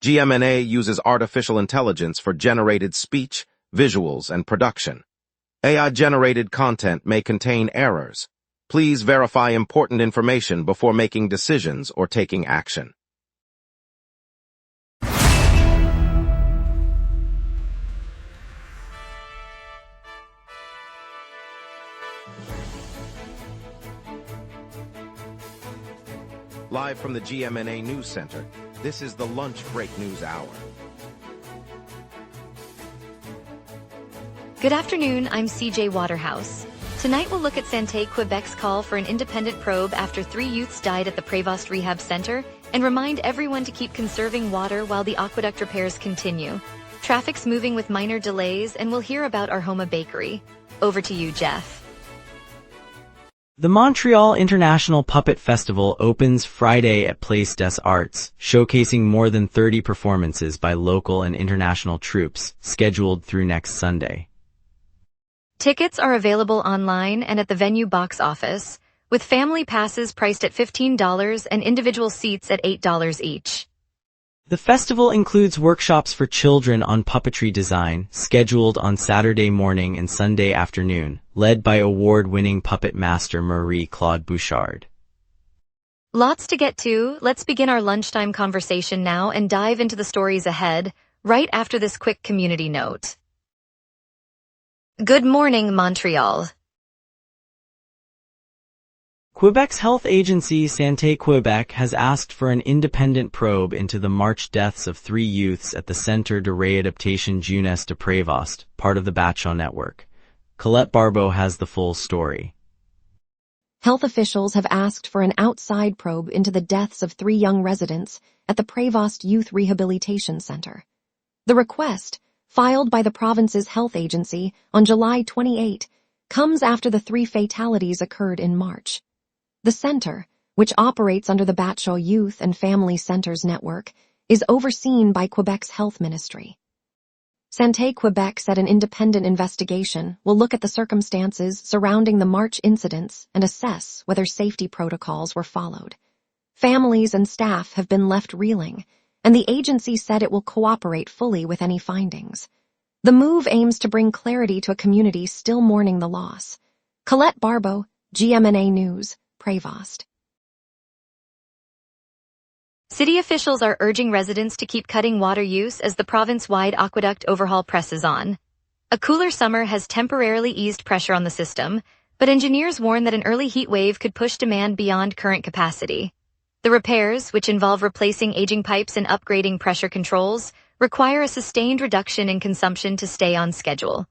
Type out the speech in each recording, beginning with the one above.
GMNA uses artificial intelligence for generated speech, visuals, and production. AI-generated content may contain errors. Please verify important information before making decisions or taking action. Live from the GMNA News Center, this is the Lunch Break News Hour. Good afternoon, I'm CJ Waterhouse. Tonight we'll look at Santé Quebec's call for an independent probe after 3 youths died at the Prévost Rehab Center, and remind everyone to keep conserving water while the aqueduct repairs continue. Traffic's moving with minor delays, and we'll hear about our Homa Bakery. Over to you, Jeff. The Montreal International Puppet Festival opens Friday at Place des Arts, showcasing more than 30 performances by local and international troupes, scheduled through next Sunday. Tickets are available online and at the venue box office, with family passes priced at $15 and individual seats at $8 each. The festival includes workshops for children on puppetry design, scheduled on Saturday morning and Sunday afternoon, led by award-winning puppet master Marie-Claude Bouchard. Lots to get to. Let's begin our lunchtime conversation now and dive into the stories ahead, right after this quick community note. Good morning, Montreal. Quebec's health agency Santé Quebec has asked for an independent probe into the March deaths of 3 youths at the Centre de Réadaptation Jeunesse de Prévost, part of the Batcho network. Colette Barbeau has the full story. Health officials have asked for an outside probe into the deaths of 3 young residents at the Prévost Youth Rehabilitation Center. The request, filed by the province's health agency on July 28, comes after the 3 fatalities occurred in March. The center, which operates under the Batcho Youth and Family Centers Network, is overseen by Quebec's health ministry. Santé Quebec said an independent investigation will look at the circumstances surrounding the March incidents and assess whether safety protocols were followed. Families and staff have been left reeling, and the agency said it will cooperate fully with any findings. The move aims to bring clarity to a community still mourning the loss. Colette Barbeau, GMNA News, Prévost. City officials are urging residents to keep cutting water use as the province-wide aqueduct overhaul presses on. A cooler summer has temporarily eased pressure on the system, but engineers warn that an early heat wave could push demand beyond current capacity. The repairs, which involve replacing aging pipes and upgrading pressure controls, require a sustained reduction in consumption to stay on schedule.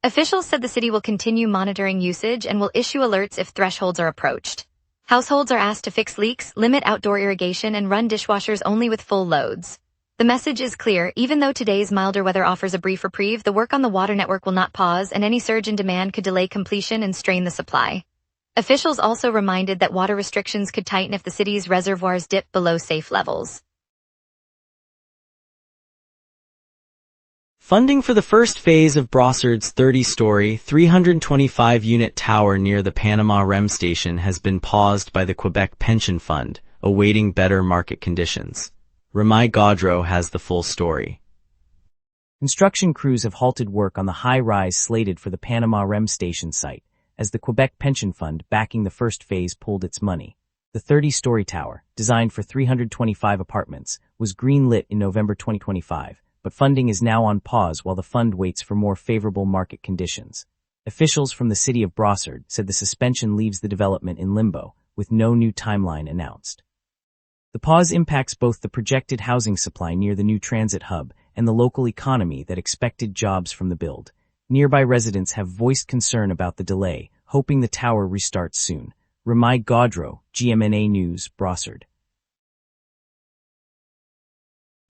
Officials said the city will continue monitoring usage and will issue alerts if thresholds are approached. Households are asked to fix leaks, limit outdoor irrigation, and run dishwashers only with full loads. The message is clear: even though today's milder weather offers a brief reprieve, the work on the water network will not pause, and any surge in demand could delay completion and strain the supply. Officials also reminded that water restrictions could tighten if the city's reservoirs dip below safe levels. Funding for the first phase of Brossard's 30-story, 325-unit tower near the Panama REM station has been paused by the Quebec Pension Fund, awaiting better market conditions. Ramai Gaudreau has the full story. Construction crews have halted work on the high-rise slated for the Panama REM station site, as the Quebec Pension Fund backing the first phase pulled its money. The 30-story tower, designed for 325 apartments, was green-lit in November 2025. But funding is now on pause while the fund waits for more favorable market conditions. Officials from the city of Brossard said the suspension leaves the development in limbo, with no new timeline announced. The pause impacts both the projected housing supply near the new transit hub and the local economy that expected jobs from the build. Nearby residents have voiced concern about the delay, hoping the tower restarts soon. Ramai Gaudreau, GMNA News, Brossard.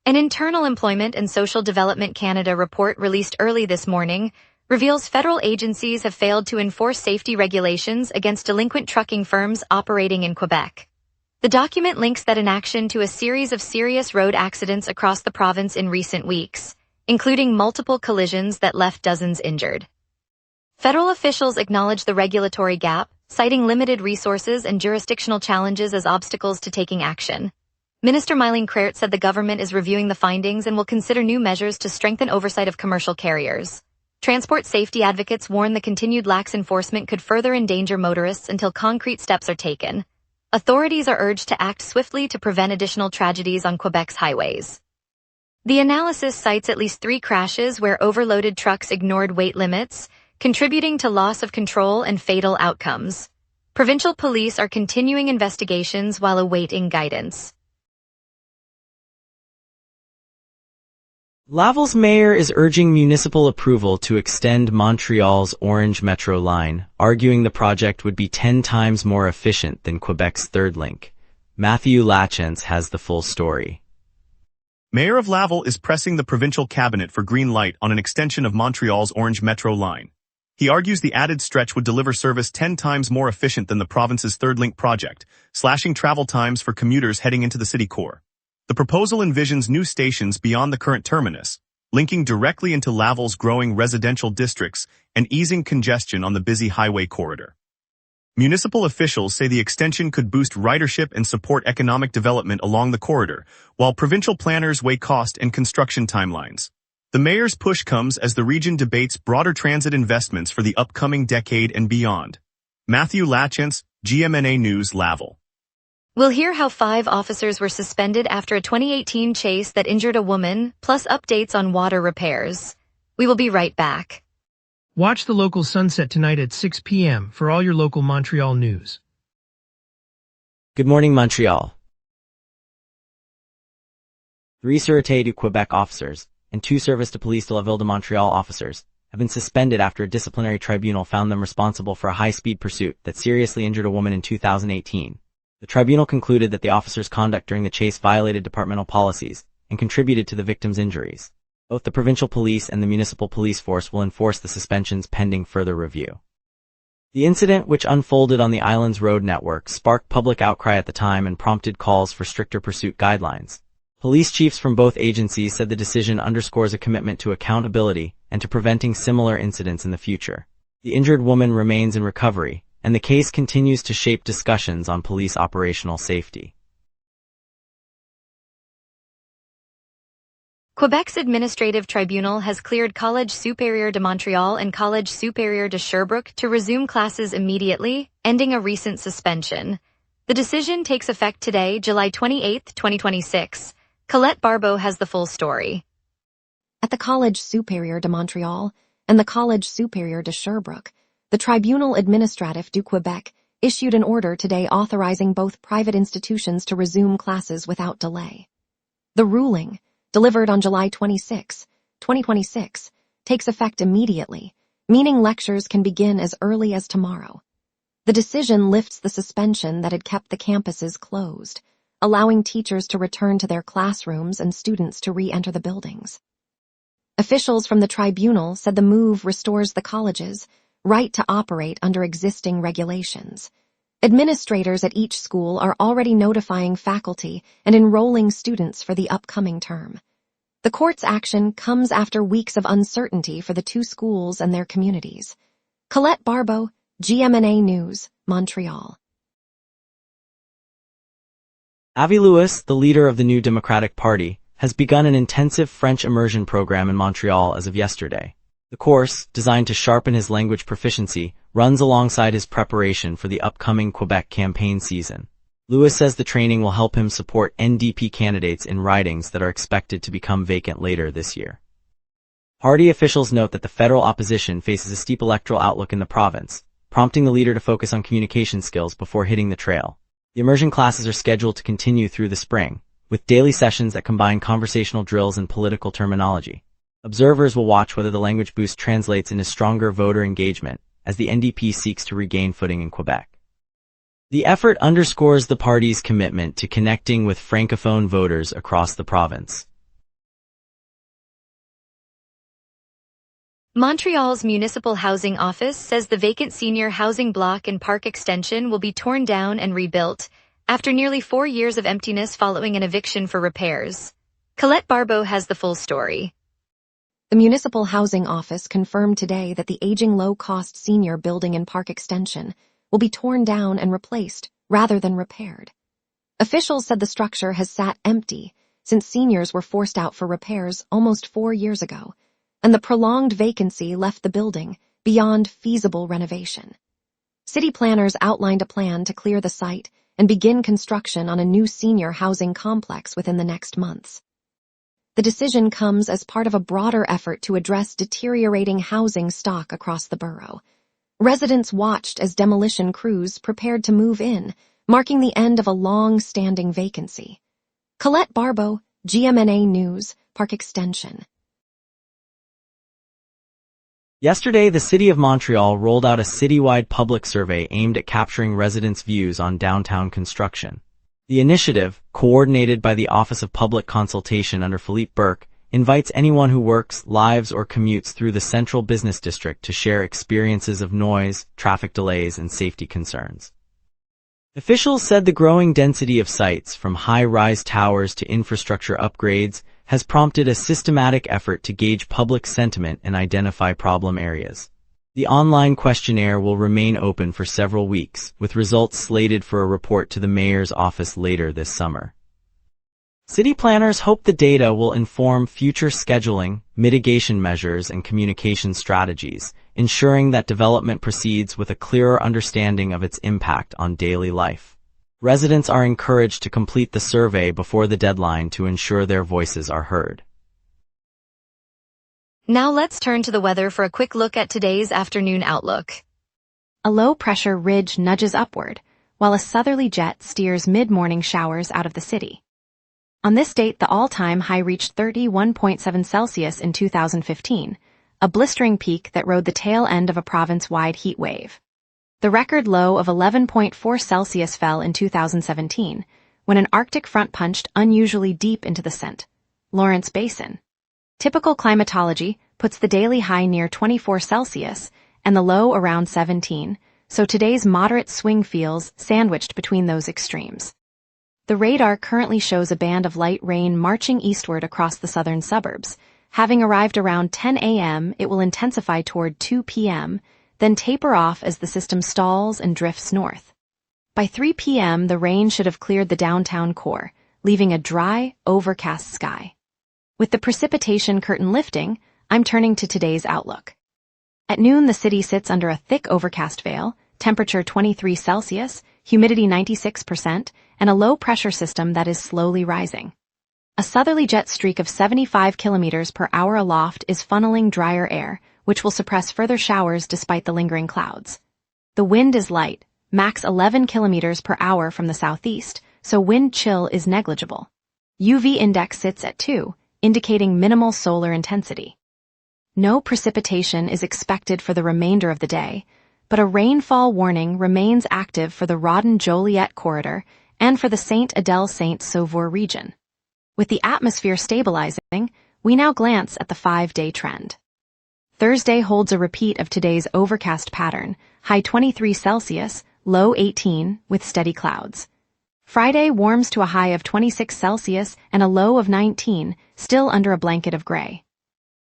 An Internal Employment and Social Development Canada report released early this morning reveals federal agencies have failed to enforce safety regulations against delinquent trucking firms operating in Quebec. The document links that inaction to a series of serious road accidents across the province in recent weeks, including multiple collisions that left dozens injured. Federal officials acknowledge the regulatory gap, citing limited resources and jurisdictional challenges as obstacles to taking action. Minister Mylene Creert said the government is reviewing the findings and will consider new measures to strengthen oversight of commercial carriers. Transport safety advocates warn the continued lax enforcement could further endanger motorists until concrete steps are taken. Authorities are urged to act swiftly to prevent additional tragedies on Quebec's highways. The analysis cites at least 3 crashes where overloaded trucks ignored weight limits, contributing to loss of control and fatal outcomes. Provincial police are continuing investigations while awaiting guidance. Laval's mayor is urging municipal approval to extend Montreal's Orange Metro line, arguing the project would be 10 times more efficient than Quebec's third link. Matthew Lachance has the full story. Mayor of Laval is pressing the provincial cabinet for green light on an extension of Montreal's Orange Metro line. He argues the added stretch would deliver service 10 times more efficient than the province's third link project, slashing travel times for commuters heading into the city core. The proposal envisions new stations beyond the current terminus, linking directly into Laval's growing residential districts and easing congestion on the busy highway corridor. Municipal officials say the extension could boost ridership and support economic development along the corridor, while provincial planners weigh cost and construction timelines. The mayor's push comes as the region debates broader transit investments for the upcoming decade and beyond. Matthew Lachance, GMNA News, Laval. We'll hear how 5 officers were suspended after a 2018 chase that injured a woman, plus updates on water repairs. We will be right back. Watch the local sunset tonight at 6 p.m. for all your local Montreal news. Good morning, Montreal. 3 Sûreté du Québec officers and 2 Service de Police de la Ville de Montreal officers have been suspended after a disciplinary tribunal found them responsible for a high-speed pursuit that seriously injured a woman in 2018. The tribunal concluded that the officers' conduct during the chase violated departmental policies and contributed to the victim's injuries. Both the provincial police and the municipal police force will enforce the suspensions pending further review. The incident, which unfolded on the island's road network, sparked public outcry at the time and prompted calls for stricter pursuit guidelines. Police chiefs from both agencies said the decision underscores a commitment to accountability and to preventing similar incidents in the future. The injured woman remains in recovery, and the case continues to shape discussions on police operational safety. Quebec's administrative tribunal has cleared Collège Supérieur de Montréal and Collège Supérieur de Sherbrooke to resume classes immediately, ending a recent suspension. The decision takes effect today, July 28, 2026. Colette Barbeau has the full story. At the Collège Supérieur de Montréal and the Collège Supérieur de Sherbrooke, the Tribunal Administratif du Québec issued an order today authorizing both private institutions to resume classes without delay. The ruling, delivered on July 26, 2026, takes effect immediately, meaning lectures can begin as early as tomorrow. The decision lifts the suspension that had kept the campuses closed, allowing teachers to return to their classrooms and students to re-enter the buildings. Officials from the tribunal said the move restores the college's right to operate under existing regulations. Administrators at each school are already notifying faculty and enrolling students for the upcoming term. The court's action comes after weeks of uncertainty for the 2 schools and their communities. Colette Barbeau, GMNA News, Montreal. Avi Lewis, the leader of the New Democratic Party, has begun an intensive French immersion program in Montreal as of yesterday. The course, designed to sharpen his language proficiency, runs alongside his preparation for the upcoming Quebec campaign season. Lewis says the training will help him support NDP candidates in ridings that are expected to become vacant later this year. Party officials note that the federal opposition faces a steep electoral outlook in the province, prompting the leader to focus on communication skills before hitting the trail. The immersion classes are scheduled to continue through the spring, with daily sessions that combine conversational drills and political terminology. Observers will watch whether the language boost translates into stronger voter engagement as the NDP seeks to regain footing in Quebec. The effort underscores the party's commitment to connecting with francophone voters across the province. Montreal's Municipal Housing Office says the vacant senior housing block and park extension will be torn down and rebuilt after nearly 4 years of emptiness following an eviction for repairs. Colette Barbeau has the full story. The Municipal Housing Office confirmed today that the aging low-cost senior building and park extension will be torn down and replaced rather than repaired. Officials said the structure has sat empty since seniors were forced out for repairs almost 4 years ago, and the prolonged vacancy left the building beyond feasible renovation. City planners outlined a plan to clear the site and begin construction on a new senior housing complex within the next months. The decision comes as part of a broader effort to address deteriorating housing stock across the borough. Residents watched as demolition crews prepared to move in, marking the end of a long-standing vacancy. Colette Barbeau, GMNA News, Park Extension. Yesterday, the City of Montreal rolled out a citywide public survey aimed at capturing residents' views on downtown construction. The initiative, coordinated by the Office of Public Consultation under Philippe Burke, invites anyone who works, lives, or commutes through the central business district to share experiences of noise, traffic delays, and safety concerns. Officials said the growing density of sites, from high-rise towers to infrastructure upgrades, has prompted a systematic effort to gauge public sentiment and identify problem areas. The online questionnaire will remain open for several weeks, with results slated for a report to the mayor's office later this summer. City planners hope the data will inform future scheduling, mitigation measures, and communication strategies, ensuring that development proceeds with a clearer understanding of its impact on daily life. Residents are encouraged to complete the survey before the deadline to ensure their voices are heard. Now let's turn to the weather for a quick look at today's afternoon outlook. A low-pressure ridge nudges upward, while a southerly jet steers mid-morning showers out of the city. On this date, the all-time high reached 31.7 Celsius in 2015, a blistering peak that rode the tail end of a province-wide heat wave. The record low of 11.4 Celsius fell in 2017, when an Arctic front punched unusually deep into the St. Lawrence Basin. Typical climatology puts the daily high near 24 Celsius and the low around 17, so today's moderate swing feels sandwiched between those extremes. The radar currently shows a band of light rain marching eastward across the southern suburbs. Having arrived around 10 a.m., it will intensify toward 2 p.m., then taper off as the system stalls and drifts north. By 3 p.m., the rain should have cleared the downtown core, leaving a dry, overcast sky. With the precipitation curtain lifting, I'm turning to today's outlook. At noon, the city sits under a thick overcast veil, temperature 23 Celsius, humidity 96%, and a low-pressure system that is slowly rising. A southerly jet streak of 75 kilometers per hour aloft is funneling drier air, which will suppress further showers despite the lingering clouds. The wind is light, max 11 kilometers per hour from the southeast, so wind chill is negligible. UV index sits at 2, indicating minimal solar intensity. No precipitation is expected for the remainder of the day, but a rainfall warning remains active for the Rodin-Joliet corridor and for the Saint-Adèle-Saint-Sauveur region. With the atmosphere stabilizing, we now glance at the 5-day trend. Thursday holds a repeat of today's overcast pattern, high 23 Celsius, low 18, with steady clouds. Friday warms to a high of 26 Celsius and a low of 19, still under a blanket of gray.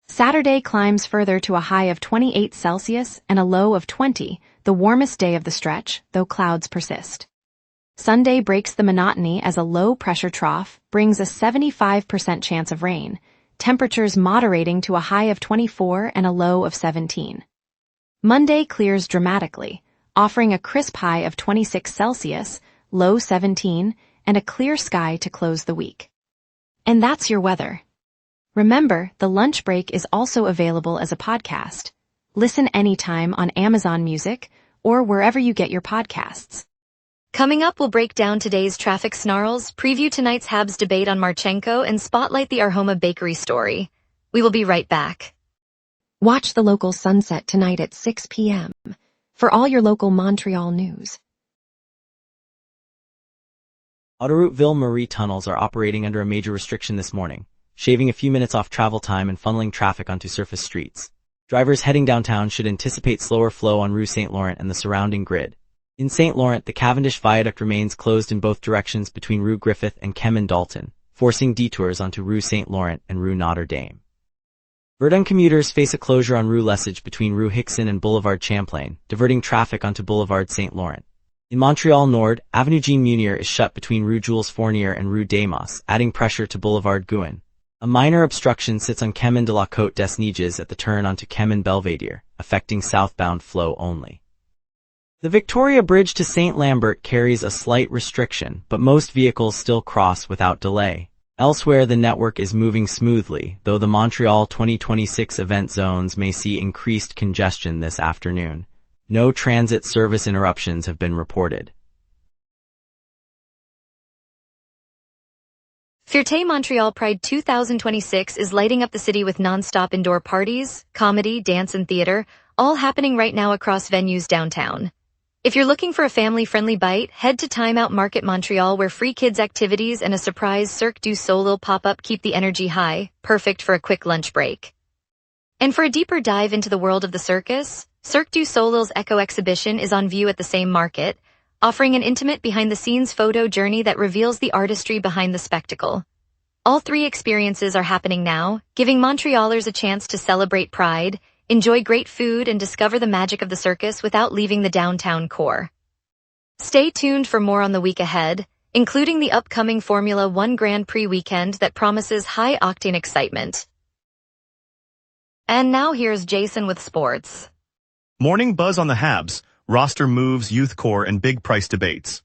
Saturday climbs further to a high of 28 Celsius and a low of 20, the warmest day of the stretch, though clouds persist. Sunday breaks the monotony as a low-pressure trough brings a 75% chance of rain, temperatures moderating to a high of 24 and a low of 17. Monday clears dramatically, offering a crisp high of 26 Celsius, low 17, and a clear sky to close the week. And that's your weather. Remember, the lunch break is also available as a podcast. Listen anytime on Amazon Music or wherever you get your podcasts. Coming up, we'll break down today's traffic snarls, preview tonight's Habs debate on Marchenko, and spotlight the Arhoma bakery story. We will be right back. Watch the local sunset tonight at 6 p.m. for all your local Montreal news. Autoroute Ville-Marie tunnels are operating under a major restriction this morning, shaving a few minutes off travel time and funneling traffic onto surface streets. Drivers heading downtown should anticipate slower flow on Rue St. Laurent and the surrounding grid. In St. Laurent, the Cavendish Viaduct remains closed in both directions between Rue Griffith and Kemin Dalton, forcing detours onto Rue St. Laurent and Rue Notre Dame. Verdun commuters face a closure on Rue Lesage between Rue Hickson and Boulevard Champlain, diverting traffic onto Boulevard St. Laurent. In Montreal Nord, Avenue Jean-Munier is shut between Rue Jules Fournier and Rue Damas, adding pressure to Boulevard Gouin. A minor obstruction sits on Chemin de la Côte des Neiges at the turn onto Chemin Belvedere, affecting southbound flow only. The Victoria Bridge to St. Lambert carries a slight restriction, but most vehicles still cross without delay. Elsewhere, the network is moving smoothly, though the Montreal 2026 event zones may see increased congestion this afternoon. No transit service interruptions have been reported. Fierté Montreal Pride 2026 is lighting up the city with non-stop indoor parties, comedy, dance, and theater, all happening right now across venues downtown. If you're looking for a family-friendly bite, head to Time Out Market Montreal, where free kids activities and a surprise Cirque du Soleil pop-up keep the energy high, perfect for a quick lunch break. And for a deeper dive into the world of the circus, Cirque du Soleil's Echo exhibition is on view at the same market, offering an intimate behind-the-scenes photo journey that reveals the artistry behind the spectacle. All three experiences are happening now, giving Montrealers a chance to celebrate Pride, enjoy great food, and discover the magic of the circus without leaving the downtown core. Stay tuned for more on the week ahead, including the upcoming Formula One Grand Prix weekend that promises high-octane excitement. And now here's Jason with sports. Morning buzz on the Habs, roster moves, youth core, and big price debates.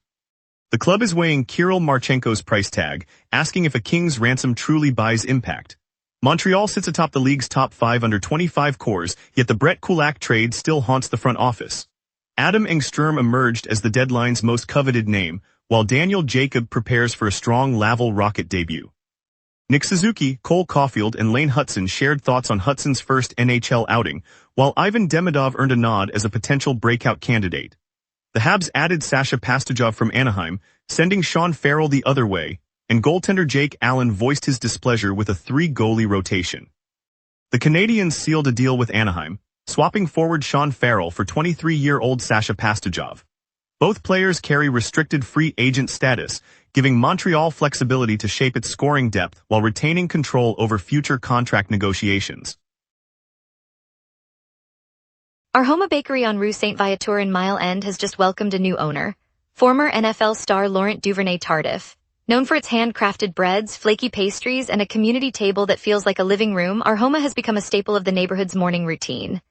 The club is weighing Kirill Marchenko's price tag, asking if a king's ransom truly buys impact. Montreal sits atop the league's top 5 under 25 cores, yet the Brett Kulak trade still haunts the front office. Adam Engstrom emerged as the deadline's most coveted name, while Daniel Jacob prepares for a strong Laval Rocket debut. Nick Suzuki, Cole Caulfield, and Lane Hudson shared thoughts on Hudson's first NHL outing, while Ivan Demidov earned a nod as a potential breakout candidate. The Habs added Sasha Pastujov from Anaheim, sending Sean Farrell the other way, and goaltender Jake Allen voiced his displeasure with a 3-goalie rotation. The Canadians sealed a deal with Anaheim, swapping forward Sean Farrell for 23-year-old Sasha Pastujov. Both players carry restricted free agent status, giving Montreal flexibility to shape its scoring depth while retaining control over future contract negotiations. Our Homa Bakery on Rue St. Viateur in Mile End has just welcomed a new owner, former NFL star Laurent Duvernay-Tardif. Known for its handcrafted breads, flaky pastries, and a community table that feels like a living room, our Homa has become a staple of the neighborhood's morning routine.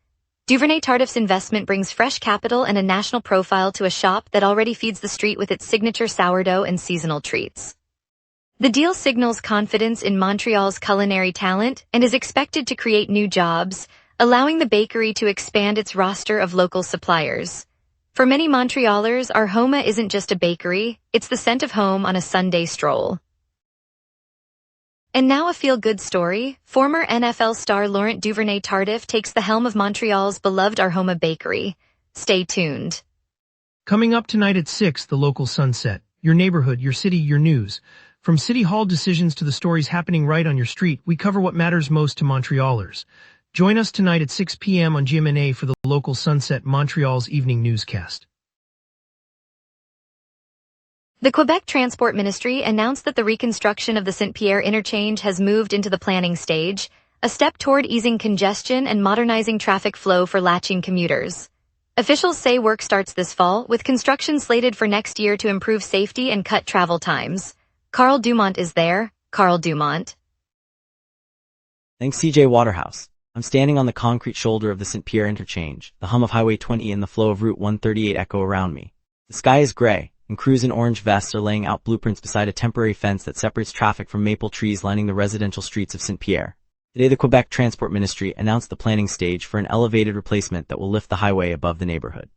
Duvernay-Tardif's investment brings fresh capital and a national profile to a shop that already feeds the street with its signature sourdough and seasonal treats. The deal signals confidence in Montreal's culinary talent and is expected to create new jobs, allowing the bakery to expand its roster of local suppliers. For many Montrealers, our Homa isn't just a bakery, it's the scent of home on a Sunday stroll. And now a feel-good story. Former NFL star Laurent Duvernay-Tardif takes the helm of Montreal's beloved Our Homa Bakery. Stay tuned. Coming up tonight at 6, the local sunset. Your neighborhood, your city, your news. From city hall decisions to the stories happening right on your street, we cover what matters most to Montrealers. Join us tonight at 6 p.m. on GMNA for the local sunset, Montreal's evening newscast. The Quebec Transport Ministry announced that the reconstruction of the Saint-Pierre interchange has moved into the planning stage, a step toward easing congestion and modernizing traffic flow for latching commuters. Officials say work starts this fall, with construction slated for next year to improve safety and cut travel times. Carl Dumont is there. Carl Dumont. Thanks, CJ Waterhouse. I'm standing on the concrete shoulder of the Saint-Pierre interchange, the hum of Highway 20 and the flow of Route 138 echo around me. The sky is gray, and crews in orange vests are laying out blueprints beside a temporary fence that separates traffic from maple trees lining the residential streets of Saint-Pierre. Today, the Quebec Transport Ministry announced the planning stage for an elevated replacement that will lift the highway above the neighborhood.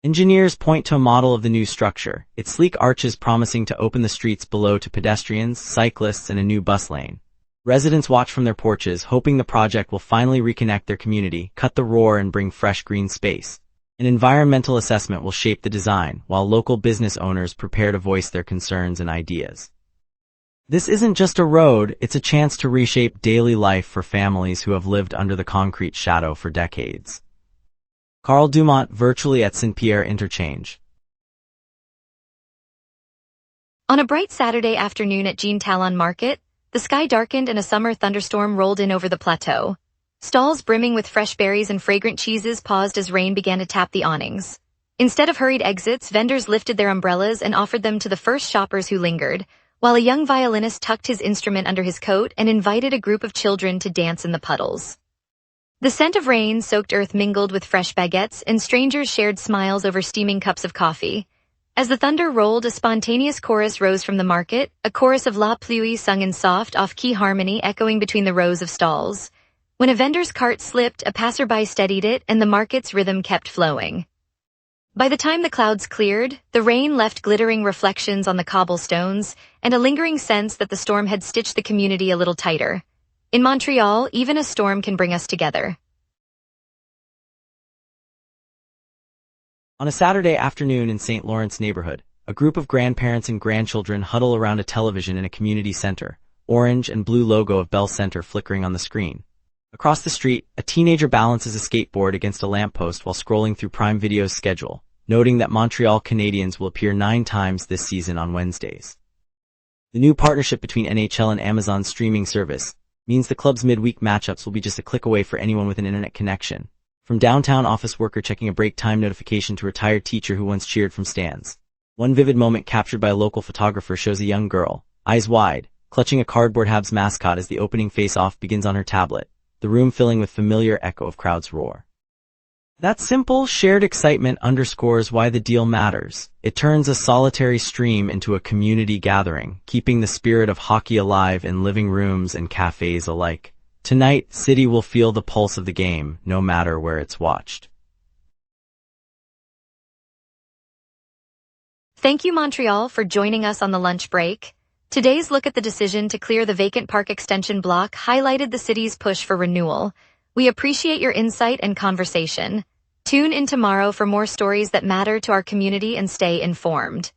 Engineers point to a model of the new structure, its sleek arches promising to open the streets below to pedestrians, cyclists, and a new bus lane. Residents watch from their porches, hoping the project will finally reconnect their community, cut the roar, and bring fresh green space. An environmental assessment will shape the design, while local business owners prepare to voice their concerns and ideas. This isn't just a road, it's a chance to reshape daily life for families who have lived under the concrete shadow for decades. Carl Dumont, virtually at Saint-Pierre Interchange. On a bright Saturday afternoon at Jean Talon Market, the sky darkened and a summer thunderstorm rolled in over the plateau. Stalls brimming with fresh berries and fragrant cheeses paused as rain began to tap the awnings. Instead of hurried exits, vendors lifted their umbrellas and offered them to the first shoppers who lingered, while a young violinist tucked his instrument under his coat and invited a group of children to dance in the puddles. The scent of rain-soaked earth mingled with fresh baguettes, and strangers shared smiles over steaming cups of coffee. As the thunder rolled, a spontaneous chorus rose from the market, a chorus of La Pluie sung in soft, off-key harmony echoing between the rows of stalls. When a vendor's cart slipped, a passerby steadied it, and the market's rhythm kept flowing. By the time the clouds cleared, the rain left glittering reflections on the cobblestones, and a lingering sense that the storm had stitched the community a little tighter. In Montreal, even a storm can bring us together. On a Saturday afternoon in St. Lawrence neighborhood, a group of grandparents and grandchildren huddle around a television in a community center, orange and blue logo of Bell Center flickering on the screen. Across the street, a teenager balances a skateboard against a lamppost while scrolling through Prime Video's schedule, noting that Montreal Canadiens will appear 9 times this season on Wednesdays. The new partnership between NHL and Amazon's streaming service means the club's midweek matchups will be just a click away for anyone with an internet connection. From downtown office worker checking a break time notification to retired teacher who once cheered from stands. One vivid moment captured by a local photographer shows a young girl, eyes wide, clutching a cardboard Habs mascot as the opening face-off begins on her tablet, the room filling with familiar echo of crowds' roar. That simple, shared excitement underscores why the deal matters. It turns a solitary stream into a community gathering, keeping the spirit of hockey alive in living rooms and cafes alike. Tonight, City will feel the pulse of the game, no matter where it's watched. Thank you, Montreal, for joining us on the lunch break. Today's look at the decision to clear the vacant park extension block highlighted the city's push for renewal. We appreciate your insight and conversation. Tune in tomorrow for more stories that matter to our community and stay informed.